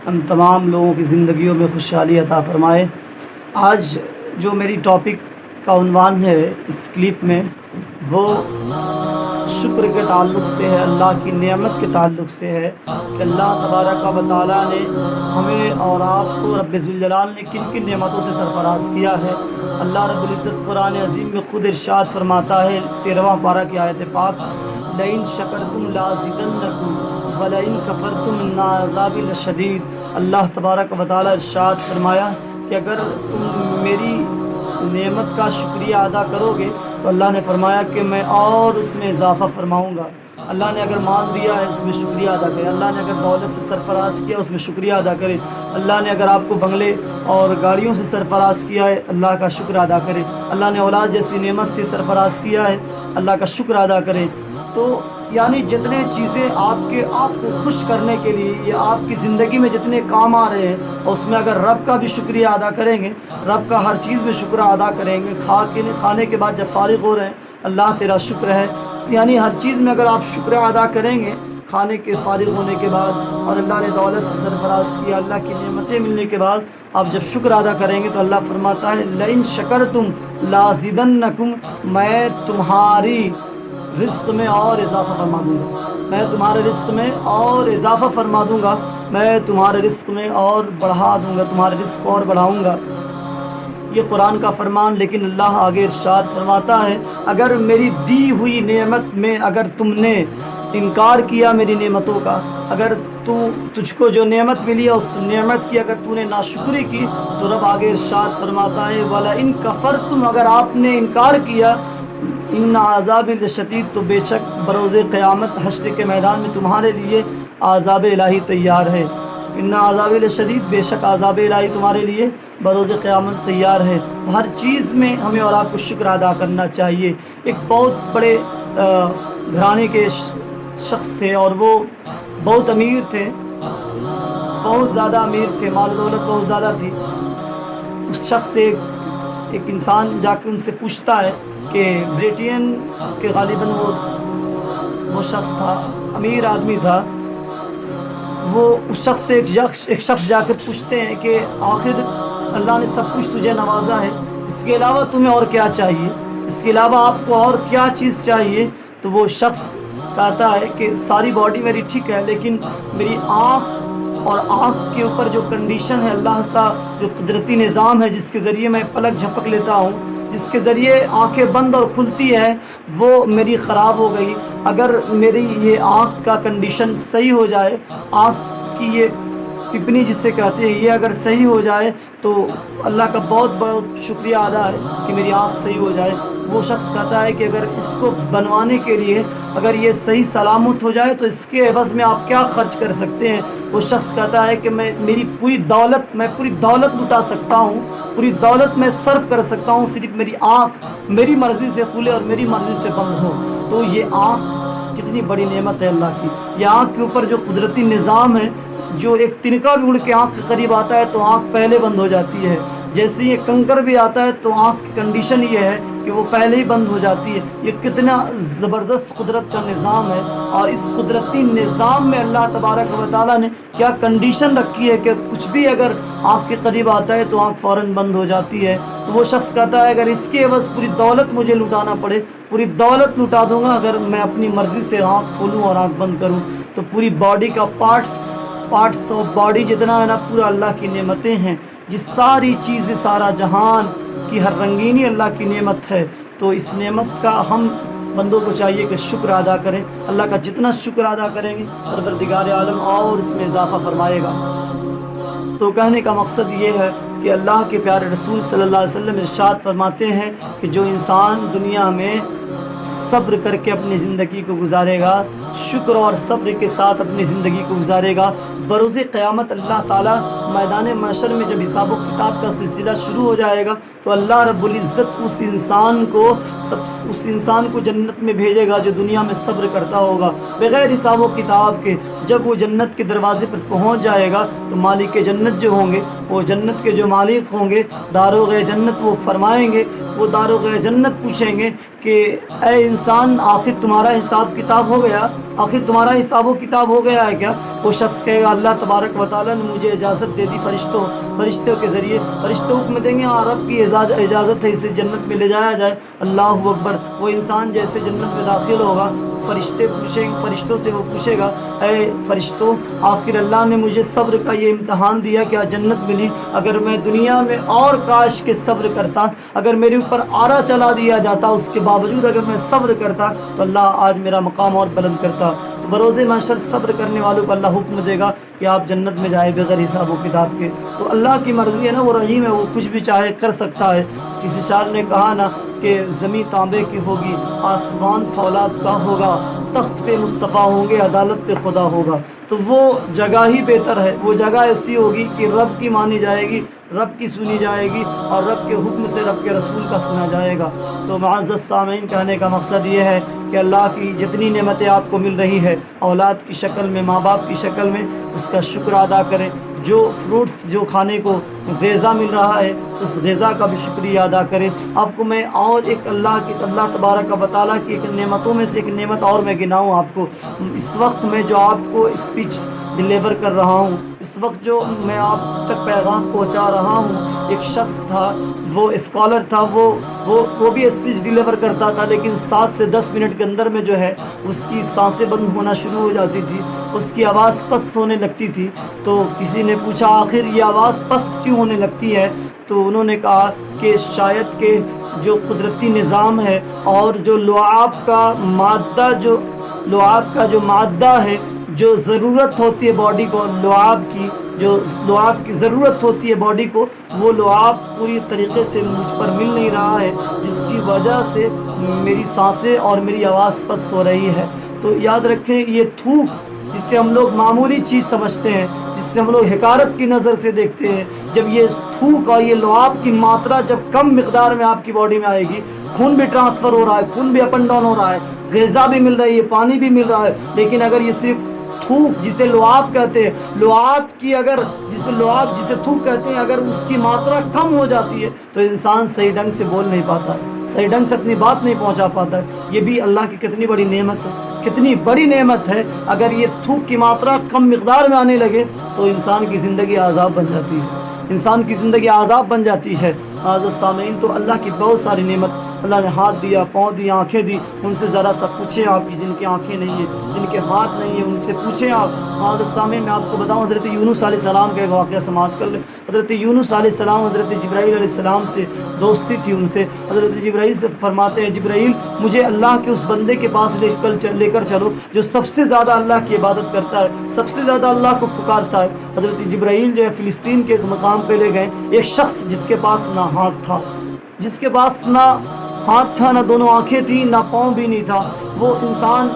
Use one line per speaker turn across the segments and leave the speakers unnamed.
ہم تمام لوگوں کی زندگیوں میں خوشحالی عطا فرمائے۔ آج جو میری ٹاپک کا عنوان ہے اس کلپ میں، وہ شکر کے تعلق سے ہے، اللہ کی نعمت کے تعلق سے ہے کہ اللہ تبارک و تعالیٰ نے ہمیں اور آپ کو رب ذوالجلال نے کن کن نعمتوں سے سرفراز کیا ہے۔ اللہ رب العزت قرآن عظیم میں خود ارشاد فرماتا ہے 13واں پارہ کی آیت پاک، لئن شکرتم لازیدنکم ولئن کفرتم ان عذابی لشدید۔ اللہ تبارک و تعالیٰ ارشاد فرمایا کہ اگر تم میری نعمت کا شکریہ ادا کرو گے تو اللہ نے فرمایا کہ میں اور اس میں اضافہ فرماؤں گا۔ اللہ نے اگر مال دیا ہے اس میں شکریہ ادا کرے، اللہ نے اگر دولت سے سرفراز کیا اس میں شکریہ ادا کرے، اللہ نے اگر آپ کو بنگلے اور گاڑیوں سے سرفراز کیا ہے اللہ کا شکر ادا کرے، اللہ نے اولاد جیسی نعمت سے سرفراز کیا ہے اللہ کا شکر ادا کرے۔ تو یعنی جتنے چیزیں آپ کو خوش کرنے کے لیے یا آپ کی زندگی میں جتنے کام آ رہے ہیں، اور اس میں اگر رب کا بھی شکریہ ادا کریں گے، رب کا ہر چیز میں شکر ادا کریں گے، کھانے کے بعد جب فارغ ہو رہے ہیں اللہ تیرا شکر ہے، یعنی ہر چیز میں اگر آپ شکر ادا کریں گے کھانے کے فارغ ہونے کے بعد، اور اللہ نے دولت سے سرفراز کیا، اللہ کی نعمتیں ملنے کے بعد آپ جب شکر ادا کریں گے تو اللہ فرماتا ہے لئن شکرتم لازیدنکم، میں تمہاری رزق میں اور اضافہ فرما دوں گا، میں تمہارے رزق میں اور اضافہ فرما دوں گا، میں تمہارے رزق میں اور بڑھا دوں گا، تمہارے رزق کو اور بڑھاؤں گا۔ یہ قرآن کا فرمان، لیکن اللہ آگے ارشاد فرماتا ہے اگر میری دی ہوئی نعمت میں اگر تم نے انکار کیا میری نعمتوں کا، اگر تجھ کو جو نعمت ملی ہے اس نعمت کی اگر تو نے ناشکری کی تو رب آگے ارشاد فرماتا ہے وَلَئِن كَفَرْتُمْ، اگر آپ نے انکار کیا ان عذاب لشدید، تو بے شک بروز قیامت حشر کے میدان میں تمہارے لیے عذاب الہی تیار ہے۔ ان عذاب لشدید، بے شک عذاب الہی تمہارے لیے بروز قیامت تیار ہے۔ ہر چیز میں ہمیں اور آپ کو شکر ادا کرنا چاہیے۔ ایک بہت بڑے گھرانے کے شخص تھے اور وہ بہت امیر تھے، بہت زیادہ امیر تھے، مال و دولت بہت زیادہ تھی۔ اس شخص سے ایک انسان جا کے ان سے پوچھتا ہے کہ بریٹین کے غالباً وہ شخص تھا، امیر آدمی تھا، وہ اس شخص سے ایک شخص جا کر پوچھتے ہیں کہ آخر اللہ نے سب کچھ تجھے نوازا ہے، اس کے علاوہ تمہیں اور کیا چاہیے، اس کے علاوہ آپ کو اور کیا چیز چاہیے؟ تو وہ شخص کہتا ہے کہ ساری باڈی میری ٹھیک ہے لیکن میری آنکھ اور آنکھ کے اوپر جو کنڈیشن ہے، اللہ کا جو قدرتی نظام ہے جس کے ذریعے میں پلک جھپک لیتا ہوں، جس کے ذریعے آنکھیں بند اور کھلتی ہے، وہ میری خراب ہو گئی۔ اگر میری یہ آنکھ کا کنڈیشن صحیح ہو جائے، آنکھ کی یہ پپنی جسے کہتے ہیں، یہ اگر صحیح ہو جائے تو اللہ کا بہت بہت شکریہ ادا ہے کہ میری آنکھ صحیح ہو جائے۔ وہ شخص کہتا ہے کہ اگر اس کو بنوانے کے لیے اگر یہ صحیح سلامت ہو جائے تو اس کے عوض میں آپ کیا خرچ کر سکتے ہیں؟ وہ شخص کہتا ہے کہ میں پوری دولت لٹا سکتا ہوں، پوری دولت میں صرف کر سکتا ہوں، صرف میری آنکھ میری مرضی سے کھلے اور میری مرضی سے بند ہو۔ تو یہ آنکھ کتنی بڑی نعمت ہے اللہ کی۔ یہ آنکھ کے اوپر جو قدرتی نظام ہے، جو ایک تنکا بھی اڑ کے آنکھ کے قریب آتا ہے تو آنکھ پہلے بند ہو جاتی ہے، جیسے یہ کنکر بھی آتا ہے تو آنکھ کی کنڈیشن یہ ہے کہ وہ پہلے ہی بند ہو جاتی ہے۔ یہ کتنا زبردست قدرت کا نظام ہے، اور اس قدرتی نظام میں اللہ تبارک و تعالیٰ نے کیا کنڈیشن رکھی ہے کہ کچھ بھی اگر آنکھ کے قریب آتا ہے تو آنکھ فوراً بند ہو جاتی ہے۔ تو وہ شخص کہتا ہے اگر اس کے عوض پوری دولت مجھے لٹانا پڑے، پوری دولت لٹا دوں گا اگر میں اپنی مرضی سے آنکھ کھولوں اور آنکھ بند کروں۔ تو پوری باڈی کا پارٹس آف باڈی جتنا ہے نا، پورا اللہ کی نعمتیں ہیں، جس ساری چیزیں، سارا جہان کی ہر رنگینی اللہ کی نعمت ہے۔ تو اس نعمت کا ہم بندوں کو چاہیے کہ شکر ادا کریں۔ اللہ کا جتنا شکر ادا کریں گے پروردگار عالم اور اس میں اضافہ فرمائے گا۔ تو کہنے کا مقصد یہ ہے کہ اللہ کے پیارے رسول صلی اللہ علیہ وسلم ارشاد فرماتے ہیں کہ جو انسان دنیا میں صبر کر کے اپنی زندگی کو گزارے گا، شکر اور صبر کے ساتھ اپنی زندگی کو گزارے گا، بروز قیامت اللہ تعالیٰ میدان محشر میں جب حساب و کتاب کا سلسلہ شروع ہو جائے گا تو اللہ رب العزت اس انسان کو جنت میں بھیجے گا جو دنیا میں صبر کرتا ہوگا بغیر حساب و کتاب کے۔ جب وہ جنت کے دروازے پر پہنچ جائے گا تو مالک جنت جو ہوں گے، وہ جنت کے جو مالک ہوں گے، داروغ جنت، وہ فرمائیں گے، وہ داروغ جنت پوچھیں گے کہ اے انسان، آخر تمہارا حساب کتاب ہو گیا؟ आखिर तुम्हारा हिसाब व किताब हो गया है क्या? वो शख्स कहेगा अल्लाह तबारक व तआला ने मुझे इजाज़त दे दी फरिश्तों के ज़रिए, फरिश्ते हुक्म देंगे हाँ रब की इजाज़त है इसे जन्नत में ले जाया जाए। अल्लाहु अकबर। वो इंसान जैसे जन्नत में दाखिल होगा, फरिश्तों से वो पूछेगा ऐ फरिश्तों, आखिर अल्लाह ने मुझे सब्र का ये इम्तहान दिया, क्या जन्नत मिली? अगर मैं दुनिया में और काश के सब्र करता, अगर मेरे ऊपर आरा चला दिया जाता, उसके बावजूद अगर मैं सब्र करता तो अल्लाह आज मेरा मकाम और बुलंद करता। तो बरोज़े महशर सब्र करने वालों को अल्लाह हुक्म देगा कि आप जन्नत में जाए बगैर हिसाब व किताब के। तो अल्लाह की मर्ज़ी है ना, वो रहीम है, वो कुछ भी चाहे कर सकता है। किसी शायर ने कहा ना कि ज़मीं तांबे की होगी, आसमान फौलाद का होगा, तख्त पे मुस्तफ़ा होंगे, अदालत पे खुदा होगा। तो वो जगह ही बेहतर है, वो जगह ऐसी होगी कि रब की मानी जाएगी, रब की सुनी जाएगी और रब के हुक्म से रब के रसूल का सुना जाएगा। तो मुअज़्ज़ज़ सामीन, कहने का मकसद ये है कि अल्लाह की जितनी नेमतें आपको मिल रही है औलाद की शक्ल में, माँ बाप की शक्ल में, उसका शुक्र अदा करें। जो फ्रूट्स जो खाने को ग़िज़ा मिल रहा है उस ग़िज़ा का भी शुक्रिया अदा करें। आपको मैं और एक अल्लाह तबारक व तआला की एक नेमतों में से एक नेमत और मैं गिनाऊँ आपको। इस वक्त मैं जो आपको स्पीच डिलीवर कर रहा हूँ, इस वक्त जो मैं आप तक पैगाम पहुँचा रहा हूँ, एक शख्स था, वो स्कॉलर था, वो भी स्पीच डिलीवर करता था, लेकिन 7 से 10 मिनट के अंदर में जो है उसकी सांसें बंद होना शुरू हो जाती थी, उसकी आवाज़ पस्त होने लगती थी। तो किसी ने पूछा आखिर ये आवाज़ पस्त क्यों होने लगती है? तो उन्होंने कहा कि शायद के जो कुदरती निज़ाम है और जो लुआब का जो मादा है, जो ज़रूरत होती है बॉडी को, लुआब की ज़रूरत होती है बॉडी को, वो लुआब पूरी तरीक़े से मुझ पर मिल नहीं रहा है, जिसकी वजह से मेरी सांसें और मेरी आवाज़ पस्त हो रही है। तो याद रखें, ये थूक जिससे हम लोग मामूली चीज़ समझते हैं, जिससे हम लोग हिकारत की नज़र से देखते हैं, जब ये थूक और ये लुआब की मात्रा जब कम मिक़दार में आपकी बॉडी में आएगी, खून भी ट्रांसफ़र हो रहा है, खून भी अप एंड डाउन हो रहा है, ग़िज़ा भी मिल रही है, पानी भी मिल रहा है, लेकिन अगर ये सिर्फ थूक जिसे लुआब कहते हैं, लुआब की जिसे थूक कहते हैं, अगर उसकी मात्रा कम हो जाती है तो इंसान सही ढंग से बोल नहीं पाता है, सही ढंग से अपनी बात नहीं पहुंचा पाता है। ये भी अल्लाह की कितनी बड़ी नेमत है, कितनी बड़ी नेमत है। अगर ये थूक की मात्रा कम मिक़दार में आने लगे तो इंसान की ज़िंदगी आज़ाब बन जाती है, इंसान की ज़िंदगी आज़ाब बन जाती है। आज़ाद सामीन, तो अल्लाह की बहुत सारी नेमत, अल्लाह ने हाथ दिया, पाँव दिया, आँखें दी, उनसे ज़रा सा पूछें आप कि जिनकी आँखें नहीं है, जिनके हाथ नहीं है, उनसे पूछें आप। आज़ाद सामीन, मैं आपको बताऊँ, हज़रत यूनुस अलैहिस्सलाम का एक वाक़या समाअत कर ले। हज़रत यूनुस अलैहिस्सलाम हज़रत जिब्राईल अलैहिस्सलाम से दोस्ती थी उनसे। हज़रत जिब्राईल से फरमाते हैं, जिब्राईल मुझे अल्लाह के उस बंदे के पास लेकर चलो जो सबसे ज़्यादा अल्लाह की इबादत करता है, सबसे ज़्यादा अल्लाह को पुकारता है। हज़रत जिब्राईल जो है फ़िलिस्तीन के एक मकाम पे ले गए, एक शख्स जिसके पास ना हाथ था, जिसके पास ना हाथ था, ना दोनों आँखें थी, ना पाँव भी नहीं था, वो इंसान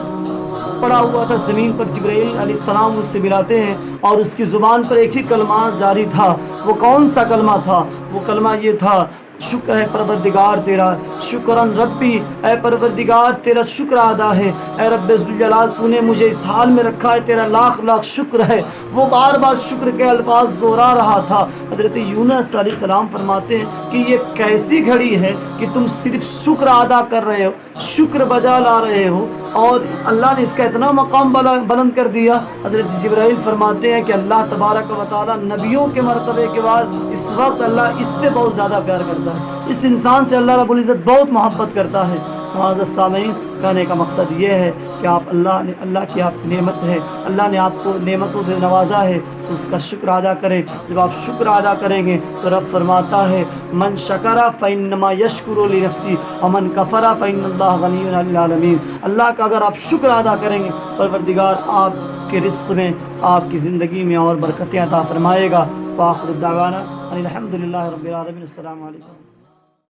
पड़ा हुआ था ज़मीन पर। जिब्राईल अलैहिस्सलाम उससे मिलाते हैं और उसकी ज़ुबान पर एक ही कलमा जारी था। वो कौन सा कलमा था? वो कलमा ये था, शुक्र है परवरदिगार तेरा, शुक्रन रब्बी, ऐ परवरदिगार तेरा शुक्र अदा है, ऐ रब्बे ज़ुल जलाल तूने मुझे इस हाल में रखा है, तेरा लाख लाख शुक्र है। वो बार बार शुक्र के अल्फाज दोहरा रहा था। हज़रत यूनुस अलैहिस्सलाम फरमाते हैं कि ये कैसी घड़ी है कि तुम सिर्फ शुक्र अदा कर रहे हो, शुक्र बजा ला रहे हो और अल्लाह ने इसका इतना मकाम बुलंद कर दिया। हज़रत जिब्राईल फरमाते हैं कि अल्लाह तबारक व तआला नबियों के मर्तबे के बाद इस वक्त अल्लाह इससे बहुत ज़्यादा प्यार करता है, इस इंसान से अल्लाह रब्बुल इज़्ज़त बहुत मोहब्बत करता है। मुअज़्ज़ज़ सामीन, कहने का मकसद ये है कि अल्लाह की आप नेमत है, अल्लाह ने आपको नेमतों से नवाजा है, तो उसका शुक्र अदा करें। जब आप शुक्र अदा करेंगे तो रब फरमाता है, मन शकरा फ़इन्नमा यशकुरु लिनफ्सी व मन कफ़रा फ़इन्नल्लाह गनिय्युन अनिल आलमीन। अल्लाह का अगर आप शुक्र अदा करेंगे, परवरदिगार आपके रिज़्क़ में, आपकी ज़िंदगी में और बरकतें अता फरमाएगा। व आखिरु दावाना अनिल हम्दुलिल्लाहि रब्बिल आलमीन। अस्सलामु अलैकुम।